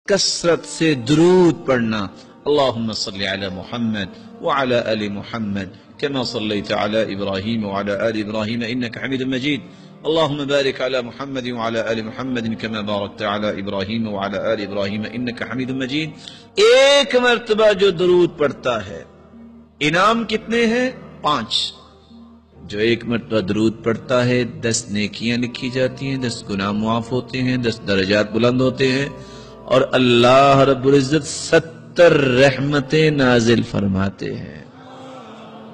کثرت سے درود پڑھنا. اللہم صلی علی محمد وعلی آل محمد كما صليت على إبراهيم وعلى آل إبراهيم إنك حميد مجيد. اللهم بارك على محمد وعلى آل محمد كما باركت على إبراهيم وعلى آل إبراهيم إنك حميد مجيد. ایک مرتبہ جو درود پڑھتا ہے انعام کتنے ہیں؟ 5. جو ایک مرتبہ درود پڑھتا ہے 10 نیکیاں لکھی جاتی ہیں، 10 گناہ معاف ہوتے ہیں، 10 درجات بلند ہوتے ہیں، اور اللہ رب العزت 70 رحمتیں نازل فرماتے ہیں،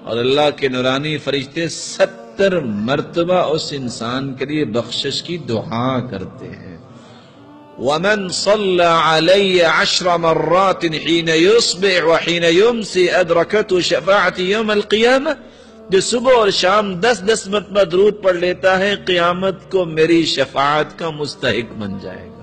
اور اللہ کے نورانی فرشتے 70 مرتبہ اس انسان کے لیے بخشش کی دعا کرتے ہیں. وَمَنْ صَلَّى عَلَيَّ 10 مرات حين يصبح وحين يمسي أدركته شفاعتي يوم القيامة. جو صبح اور شام 10 مرتبہ درود پڑھ لیتا ہے قیامت کو میری شفاعت کا مستحق بن جائے گا.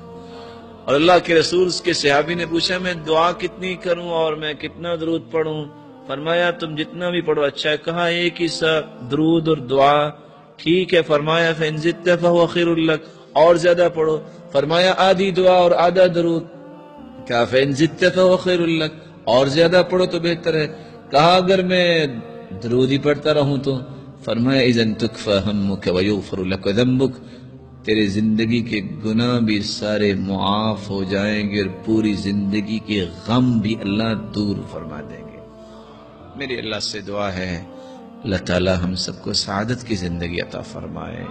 اور اللہ کے رسول کے صحابی نے پوچھا میں دعا کتنی کروں اور میں کتنا درود پڑھوں؟ فرمایا تم جتنا بھی پڑھو اچھا ہے. کہا ایک ہی سا درود اور دعا ٹھیک ہے. فرمایا فَإِن زِدْتَ فَهُوَ خَيْرٌ لَكَ، اور زیادہ پڑھو. فرمایا آدھی دعا اور آدھا درود. کہا فَإِن زِدْتَ فَهُوَ خَيْرٌ لَكَ، اور زیادہ پڑھو تو بہتر ہے. کہا اگر میں درود ہی پڑھتا رہوں تو؟ فرمایا اِذًا تُكْفَى هَمُّكَ وَيُغْفَرُ لَكَ ذَنبُكَ، تیرے زندگی کے گناہ بھی سارے معاف ہو جائیں گے اور پوری زندگی کے غم بھی اللہ دور فرما دیں گے. میری اللہ سے دعا ہے اللہ تعالی ہم سب کو سعادت کی زندگی عطا فرمائے.